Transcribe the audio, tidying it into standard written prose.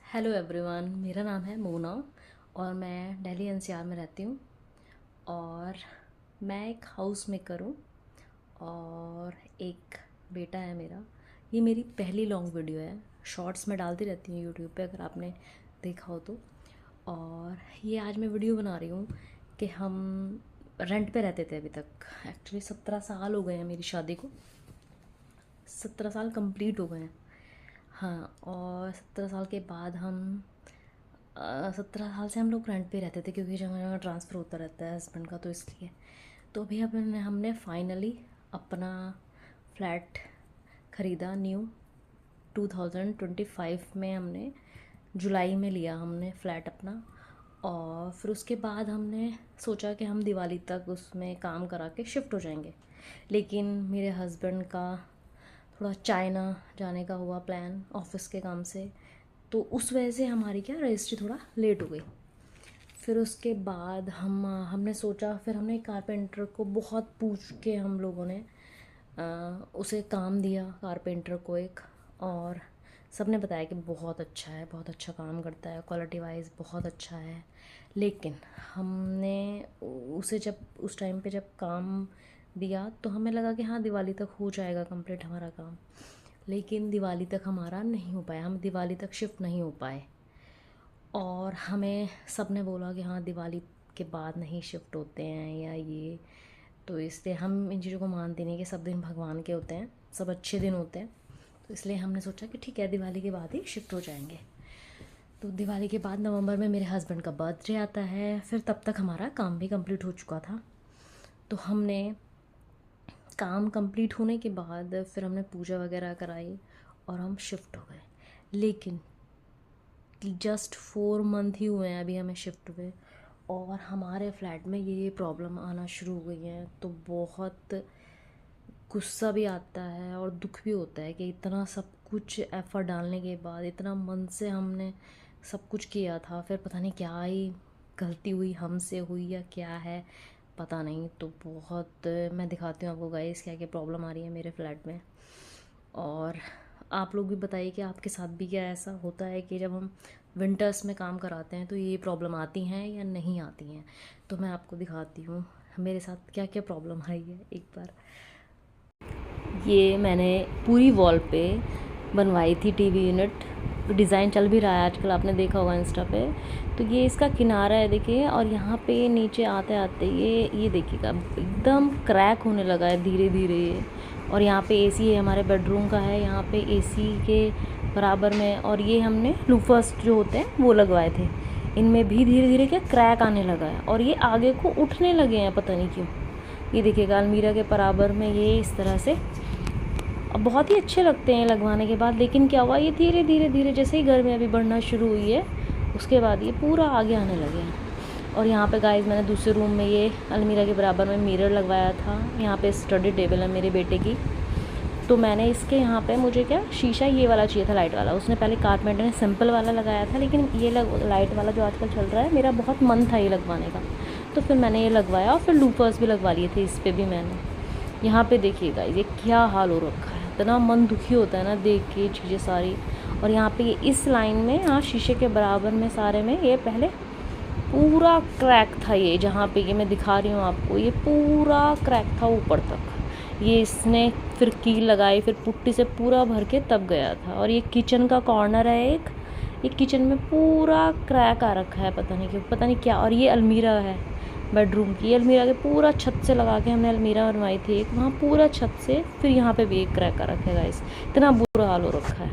Hello everyone, मेरा नाम है मोना और मैं दिल्ली एनसीआर में रहती हूँ। और मैं एक हाउस मेकर हूँ और एक बेटा है मेरा। ये मेरी पहली लॉन्ग वीडियो है। शॉर्ट्स में डालती रहती हूँ यूट्यूब पे, अगर आपने देखा हो तो। और ये आज मैं वीडियो बना रही हूँ कि हम रेंट पे रहते थे अभी तक। एक्चुअली 17 साल हो गए हैं मेरी शादी को। 17 साल कंप्लीट हो गए हैं। हाँ, और 17 साल के बाद हम 17 साल से हम लोग रेंट पे रहते थे, क्योंकि जगह जगह ट्रांसफ़र होता रहता है हस्बैंड का, तो इसलिए। तो अभी हमने फाइनली अपना फ्लैट ख़रीदा न्यू। 2025 में हमने जुलाई में लिया हमने फ्लैट अपना। और फिर उसके बाद हमने सोचा कि हम दिवाली तक उसमें काम करा के शिफ्ट हो जाएंगे। लेकिन मेरे हस्बैंड का थोड़ा चाइना जाने का हुआ प्लान ऑफिस के काम से, तो उस वजह से हमारी रजिस्ट्री थोड़ा लेट हो गई। फिर उसके बाद हमने सोचा, फिर हमने कारपेंटर को बहुत पूछ के हम लोगों ने उसे काम दिया, कारपेंटर को एक। और सब ने बताया कि बहुत अच्छा है, बहुत अच्छा काम करता है, क्वालिटी वाइज बहुत अच्छा है। लेकिन हमने उसे जब उस टाइम पे जब काम दिया तो हमें लगा कि हाँ, दिवाली तक हो जाएगा कंप्लीट हमारा काम। लेकिन दिवाली तक हमारा नहीं हो पाया, हम दिवाली तक शिफ्ट नहीं हो पाए। और हमें सब ने बोला कि हाँ, दिवाली के बाद नहीं शिफ्ट होते हैं या ये। तो इसलिए हम इन चीज़ों को मानते नहीं कि सब दिन भगवान के होते हैं, सब अच्छे दिन होते हैं। तो इसलिए हमने सोचा कि ठीक है, दिवाली के बाद ही शिफ्ट हो जाएंगे। तो दिवाली के बाद नवंबर में मेरे हस्बैंड का बर्थडे आता है। फिर तब तक हमारा काम भी कंप्लीट हो चुका था। तो हमने काम कंप्लीट होने के बाद फिर हमने पूजा वगैरह कराई और हम शिफ्ट हो गए। लेकिन जस्ट 4 मंथ ही हुए हैं अभी हमें शिफ्ट हुए, और हमारे फ्लैट में ये प्रॉब्लम आना शुरू हो गई है। तो बहुत गुस्सा भी आता है और दुख भी होता है कि इतना सब कुछ एफ़र्ट डालने के बाद, इतना मन से हमने सब कुछ किया था, फिर पता नहीं क्या ही गलती हुई, हमसे हुई या क्या है पता नहीं। तो बहुत, मैं दिखाती हूँ आपको गाइस क्या क्या प्रॉब्लम आ रही है मेरे फ्लैट में। और आप लोग भी बताइए कि आपके साथ भी क्या ऐसा होता है कि जब हम विंटर्स में काम कराते हैं तो ये प्रॉब्लम आती हैं या नहीं आती हैं। तो मैं आपको दिखाती हूँ मेरे साथ क्या क्या प्रॉब्लम आई है एक बार। ये मैंने पूरी वॉल पे बनवाई थी टीवी यूनिट। डिज़ाइन चल भी रहा है आजकल, आपने देखा होगा इंस्टा पे। तो ये इसका किनारा है, देखिए। और यहाँ पे नीचे आते आते ये देखिएगा एकदम क्रैक होने लगा है धीरे धीरे ये। और यहाँ पे एसी है, हमारे बेडरूम का है, यहाँ पे एसी के बराबर में। और ये हमने लूफर्स जो होते हैं वो लगवाए थे, इनमें भी धीरे धीरे क्या क्रैक आने लगा है और ये आगे को उठने लगे हैं, पता नहीं क्यों। ये देखिएगा अलमीरा के बराबर में ये इस तरह से। अब बहुत ही अच्छे लगते हैं लगवाने के बाद, लेकिन क्या हुआ, ये धीरे धीरे धीरे जैसे ही गर्मी अभी बढ़ना शुरू हुई है उसके बाद ये पूरा आगे आने लगे हैं। और यहाँ पे गाइस मैंने दूसरे रूम में ये अलमीरा के बराबर में मिरर लगवाया था। यहाँ पे स्टडी टेबल है मेरे बेटे की। तो मैंने इसके यहाँ पे, मुझे क्या शीशा ये वाला चाहिए था, लाइट वाला। उसने पहले कारपेंटर ने सिंपल वाला लगाया था, लेकिन ये लाइट वाला जो आजकल चल रहा है, मेरा बहुत मन था ये लगवाने का। तो फिर मैंने ये लगवाया और फिर लूपर्स भी लगवा लिए थे इस पर भी मैंने। यहाँ पे देखिएगा ये क्या हाल हो रखा है, इतना मन दुखी होता है ना देख के चीज़ें सारी। और यहाँ पे इस लाइन में, यहाँ शीशे के बराबर में सारे में ये पहले पूरा क्रैक था। ये जहाँ पे ये मैं दिखा रही हूँ आपको, ये पूरा क्रैक था ऊपर तक। ये इसने फिर कील लगाई, फिर पुट्टी से पूरा भर के तब गया था। और ये किचन का कॉर्नर है एक, ये किचन में पूरा क्रैक आ रखा है, पता नहीं क्यों, पता नहीं क्या। और ये अलमीरा है बेडरूम की, अलमीरा के पूरा छत से लगा के हमने अलमीरा बनवाई थी एक, वहाँ पूरा छत से फिर यहाँ पे भी एक क्रैक आ रखा है गाइस। इतना बुरा हाल हो रखा है।